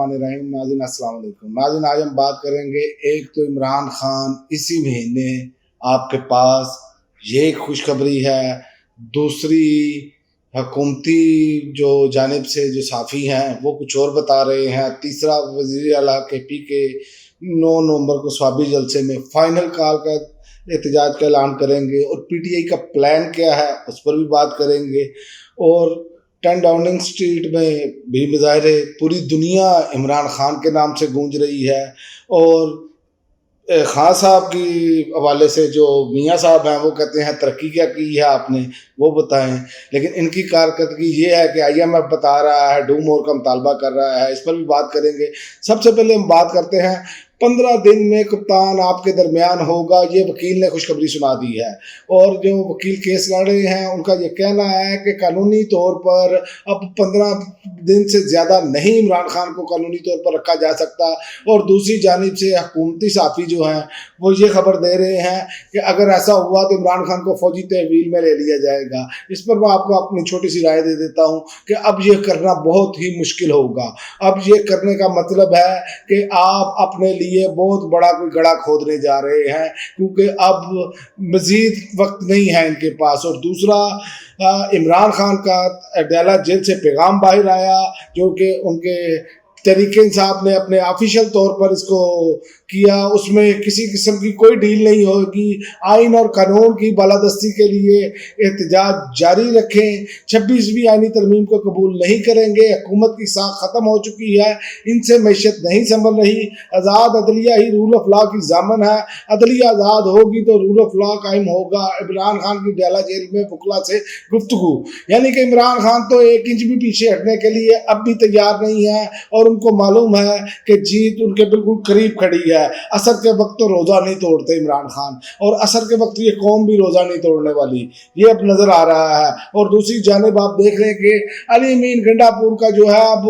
बिस्मिल्लाहिर्रहमानिर्रहीम। नाज़रीन अस्सलाम वालेकुम। नाज़रीन आज हम बात करेंगे, एक तो इमरान खान इसी महीने आपके पास ये खुशखबरी है, दूसरी हुकूमती जो जानिब से जो साफ़ी हैं वो कुछ और बता रहे हैं, तीसरा वज़ीर आला KP के 9 नवंबर को स्वाबी जलसे में फ़ाइनल कॉल का एहतजाज का ऐलान करेंगे और PTI का प्लान क्या है उस पर भी बात करेंगे। और 10 डाउनिंग स्ट्रीट में भी मुजाहरे पूरी दुनिया इमरान खान के नाम से गूंज रही है और खान साहब की हवाले से जो मियाँ साहब हैं वो कहते हैं तरक्की क्या की है आपने वो बताएं, लेकिन इनकी कारकर्दगी ये है कि IMF बता रहा है, डू मोर का मुतालबा कर रहा है, इस पर भी बात करेंगे। सबसे पहले हम बात करते हैं 15 दिन में कप्तान आपके दरमियान होगा, ये वकील ने खुशखबरी सुना दी है। और जो वकील केस लड़ रहे हैं उनका ये कहना है कि कानूनी तौर पर अब 15 दिन से ज़्यादा नहीं इमरान खान को कानूनी तौर पर रखा जा सकता। और दूसरी जानिब से हुकूमती साफ़ी जो हैं वो ये खबर दे रहे हैं कि अगर ऐसा हुआ तो इमरान खान को फ़ौजी तहवील में ले लिया जाएगा। इस पर मैं आपको अपनी छोटी सी राय दे देता हूँ कि अब ये करना बहुत ही मुश्किल होगा। अब ये करने का मतलब है कि आप अपने लिए बहुत बड़ा कोई गड्ढा खोदने जा रहे हैं, क्योंकि अब मज़ीद वक्त नहीं है इनके पास। और दूसरा, इमरान खान का अडयाला जेल से पैगाम बाहर आया जो कि उनके तहरीक इंसाफ ने अपने ऑफिशियल तौर पर इसको किया, उसमें किसी किस्म की कोई डील नहीं होगी। आइन और कानून की बालादस्ती के लिए एहतजाज जारी रखें, 26वीं आइनी तरमीम को कबूल नहीं करेंगे, हुकूमत की साख ख़त्म हो चुकी है, इनसे मैशत नहीं संभल रही, आज़ाद अदलिया ही रूल ऑफ लॉ की ज़ामन है, अदलिया आज़ाद होगी तो रूल ऑफ लॉ कायम होगा। इमरान खान की अडयाला जेल में वकला से गुफ्तगू, यानी कि इमरान खान तो 1 इंच भी पीछे हटने के लिए अब भी तैयार नहीं है और उनको मालूम है कि जीत उनके बिल्कुल करीब खड़ी है। असर के वक्त तो रोज़ा नहीं तोड़ते इमरान खान, और असर के वक्त ये कौम भी रोज़ा नहीं तोड़ने वाली, ये अब नज़र आ रहा है। और दूसरी जानिब आप देख रहे हैं कि अली अमीन गंडापुर का जो है अब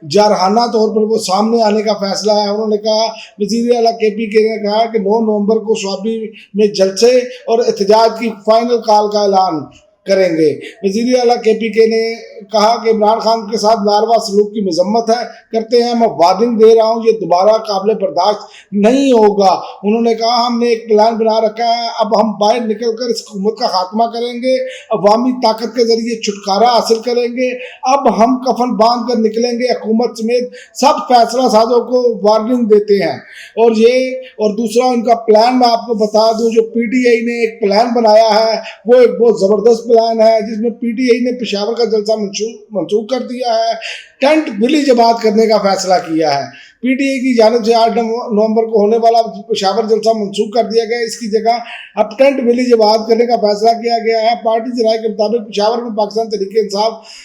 जारहाना तौर पर वो सामने आने का फैसला है। उन्होंने कहा, वज़ीर आला KP ने कहा कि 9 नवंबर को स्वाबी में जलसे और एहतजाज की फाइनल कॉल का ऐलान करेंगे। वज़ीर आला KP ने कहा कि इमरान खान के साथ नारवा सलूक की मजम्मत करते हैं, मैं वार्निंग दे रहा हूँ, ये दोबारा काबिल बर्दाश्त नहीं होगा। उन्होंने कहा, हमने एक प्लान बना रखा है, अब हम बाहर निकल कर इस हुकूमत का खात्मा करेंगे, अवामी ताकत के जरिए छुटकारा हासिल करेंगे, अब हम कफन बांध कर निकलेंगे, हुकूमत समेत सब फैसला साजों को वार्निंग देते हैं। और दूसरा उनका प्लान मैं आपको बता दूं, जो PTI ने एक प्लान बनाया है वो एक बहुत ज़बरदस्त प्लान है, जिसमें PTI ने पेशावर का जलसा मंसूख कर दिया है, टेंट विलेज आबाद करने का फैसला किया है। PTI की जानिब से 8 नवंबर को होने वाला पेशावर जलसा मंसूख कर दिया गया, इसकी जगह अब टेंट विलेज आबाद करने का फैसला किया गया है। पार्टी की राय के मुताबिक पेशावर में पाकिस्तान तहरीक इंसाफ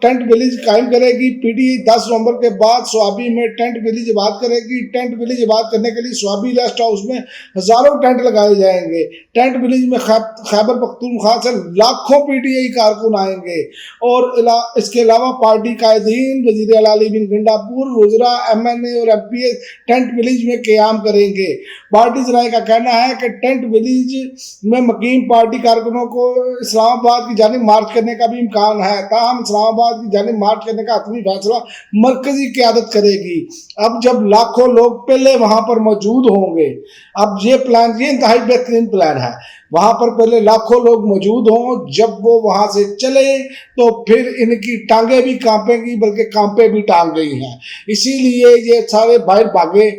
टेंट विलेज कायम करेगी। PTI 10 नवंबर के बाद स्वाबी में टेंट विलेज आबाद करेगी। टेंट विलेज आबाद करने के लिए स्वाबी रेस्ट हाउस में हज़ारों टेंट लगाए जाएंगे। टेंट विलेज में खैबर पख्तूनख्वा से लाखों PTI कारकुन आएंगे। और इसके अलावा पार्टी कायदीन, वज़ीर आला अली बिन गंडापुर, वज़रा, MNA और MPs टेंट विलेज में क़याम करेंगे। पार्टी ज़राए का कहना है कि टेंट विलेज में मुकीम पार्टी कारकुनों को इस्लामाबाद की जानिब मार्च करने का भी इम्कान है, ताहम इस्लामाबाद की जानिब मार्च करने का हतमी फैसला मरकजी क़यादत करेगी। अब जब लाखों लोग पहले वहां पर मौजूद होंगे, अब ये इंतहाई बेहतरीन प्लान है, वहां पर पहले लाखों लोग मौजूद हों, जब वो वहां से चले तो फिर इनकी टांगें भी कांपेंगी, बल्कि कांपे भी टांग गई हैं। इसीलिए ये सारे बाहर भागे,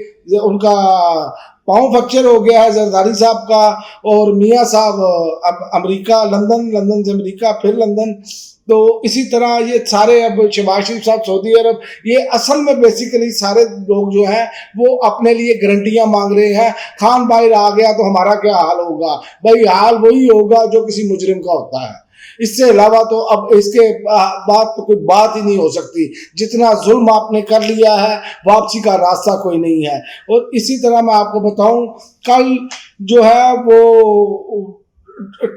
उनका पाँव फ्रैक्चर हो गया है जरदारी साहब का, और मियाँ साहब अमेरिका, लंदन से अमेरिका, फिर लंदन। तो इसी तरह ये सारे अब शहबाज शरीफ साहब सऊदी अरब, ये असल में बेसिकली सारे लोग जो हैं वो अपने लिए गारंटियां मांग रहे हैं। खान बाहर आ गया तो हमारा क्या हाल होगा? भाई हाल वही होगा जो किसी मुजरिम का होता है, इससे अलावा तो अब इसके बाद तो कोई बात ही नहीं हो सकती। जितना जुल्म आपने कर लिया है, वापसी का रास्ता कोई नहीं है। और इसी तरह मैं आपको बताऊं, कल जो है वो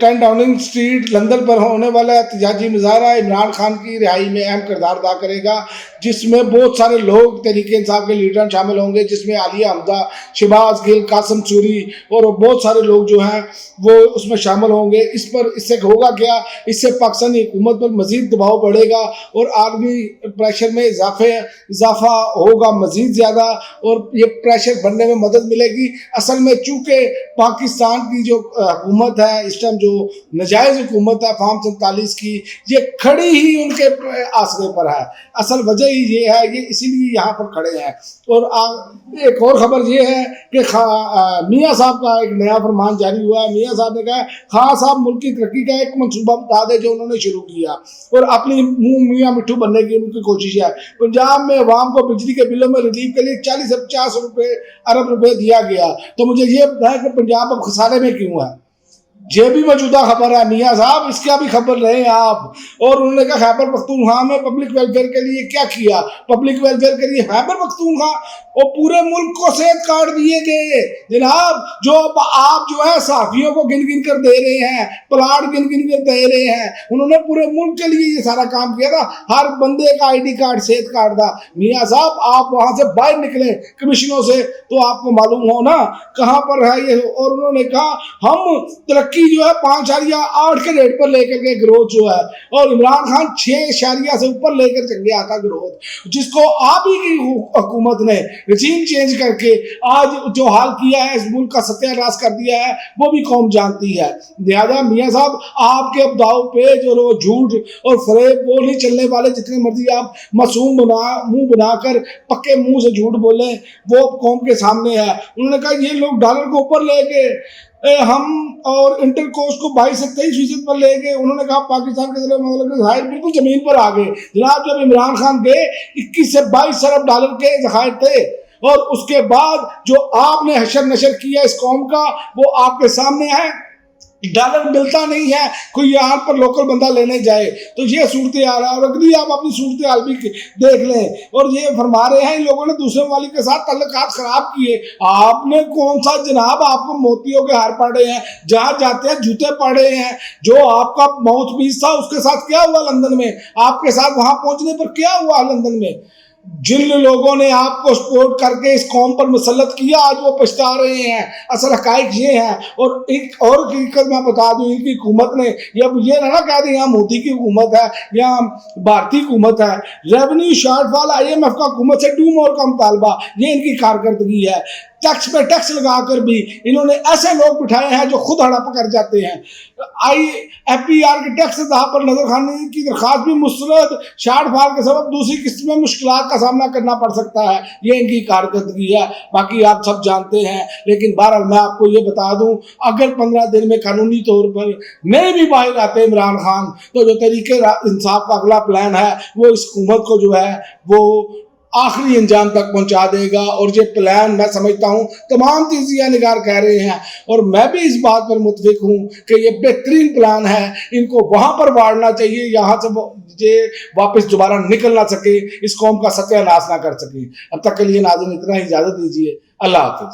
10 डाउनिंग स्ट्रीट लंदन पर होने वाला एहतजाजी मुजाहरा इमरान खान की रिहाई में अहम किरदार अदा करेगा, जिसमें बहुत सारे लोग तहरीक इंसाफ के लीडर शामिल होंगे, जिसमें आलिया हमजा, शहबाज गिल, कासिम सूरी और बहुत सारे लोग जो हैं वो उसमें शामिल होंगे। इससे होगा क्या, इससे पाकिस्तानी हुकूमत पर मज़ीद दबाव बढ़ेगा और आर्मी प्रेशर में इजाफा होगा मज़ीद ज़्यादा, और ये प्रेशर बढ़ने में मदद मिलेगी। असल में चूँकि पाकिस्तान की जो हुकूमत है इस टाइम, जो नाजायज़ हुकूमत है फार्म 47 की, ये खड़ी ही उनके आसरे पर है। असल वजह ही ये है, ये इसीलिए यहाँ पर खड़े हैं। और एक और ख़बर ये है कि मियाँ साहब का एक नया फरमान जारी हुआ है। मियाँ साहब ने कहा खान साहब मुल्क की तरक्की का एक मंसूबा बता दे जो उन्होंने शुरू किया, और अपनी मुँह मियाँ मिट्ठू बनने की उनकी कोशिश है। पंजाब में अवाम को बिजली के बिलों में रिलीफ के लिए 40 से 50 अरब रुपए दिया गया, तो मुझे ये बताया कि पंजाब अब खसारे में क्यों है। ये भी मौजूदा खबर है मियाँ साहब, इसका भी खबर रहे आप। और उन्होंने कहा खैबर पख्तूनख्वा में पब्लिक वेलफेयर के लिए क्या किया, पब्लिक वेलफेयर के लिए खैबर पख्तूनख्वा और पूरे मुल्क को सेहत कार्ड दिए गए जनाब। जो आप जो है सहाफियों को गिन गिन कर दे रहे हैं, प्लाट गिन गिन कर दे रहे हैं, उन्होंने पूरे मुल्क के लिए ये सारा काम किया था। हर बंदे का ID कार्ड सेहत कार्ड था। मियाँ साहब आप वहाँ से बाहर निकले कमीशनों से तो आपको मालूम हो ना कहाँ पर है ये। और उन्होंने कहा हम तरक्की जो है 5.8 के रेट पर लेकर के ग्रोथ जो है, और इमरान खान 6 से ऊपर लेकर चल गया था ग्रोथ, जिसको आप ही की हुकूमत ने रजीम चेंज करके आज जो हाल किया है, इस मुल्क का सत्यानाश कर दिया है, वो भी कौम जानती है। लिहाजा मियाँ साहब आपके अब दाव पे जो झूठ और फरेब वो नहीं चलने वाले। जितने मर्जी आप मासूम मुंह बनाकर पक्के मुंह से झूठ बोले वो कौम के सामने है। उन्होंने कहा ये लोग डॉलर को ऊपर लेके हम और इंटर कोस्ट को 22 से 23% पर ले गए। उन्होंने कहा पाकिस्तान के जखायर बिल्कुल जमीन पर आ गए जनाब। जब इमरान खान गए 21 से 22 अरब डॉलर के जखायर थे, और उसके बाद जो आपने हशर नशर किया इस कौम का वो आपके सामने है। डॉलर मिलता नहीं है, कोई यहाँ पर लोकल बंदा लेने जाए तो ये सूरत हाल है। और अगली आप अपनी सूरत हाल भी देख लें। और ये फरमा रहे हैं इन लोगों ने दूसरे वाली के साथ तल्लुकात खराब किए। आपने कौन सा जनाब, आपको मोतियों के हार पड़े हैं, जहाँ जाते हैं जूते पड़े हैं। जो आपका माउथ पीस था उसके साथ क्या हुआ लंदन में, आपके साथ वहां पहुंचने पर क्या हुआ लंदन में। जिन लोगों ने आपको सपोर्ट करके इस कौम पर मुसल्लत किया आज वो पछता रहे हैं। असल हकाइक ये है। और एक और हकीकत मैं बता दूं, इनकी हुकूमत ने ये ना कह दें यहाँ मोदी की हुकूमत है या भारतीय हुकूमत है। रेवेन्यू शॉर्टफॉल IMF का हुकूमत से डू मोर का मुतालबा, ये इनकी कारकर्दगी है। टैक्स पे टैक्स लगाकर भी इन्होंने ऐसे लोग बिठाए हैं जो खुद हड़प कर जाते हैं। FBR के टैक्स पर नजर खाने की दरखास्त भी मुस्तरद, शॉर्टफॉल के सबब दूसरी किस्त में मुश्किलात का सामना करना पड़ सकता है। ये इनकी कारकर्दगी है, बाकी आप सब जानते हैं। लेकिन बहरहाल मैं आपको ये बता दूं, अगर 15 दिन में कानूनी तौर पर नहीं भी बाहर आते इमरान खान, तो जो तरीके इंसाफ का अगला प्लान है वो इस हुकूमत को जो है वो आखिरी अंजाम तक पहुंचा देगा। और ये प्लान मैं समझता हूं तमाम तजिया निगार कह रहे हैं, और मैं भी इस बात पर मुतफिक हूं कि ये बेहतरीन प्लान है। इनको वहां पर वाड़ना चाहिए, यहाँ से ये वापस दोबारा निकल ना सके, इस कौम का सत्यानाश ना कर सके। अब तक के लिए नाज़रीन इतना ही, इजाजत दीजिए। अल्लाह हाफिज।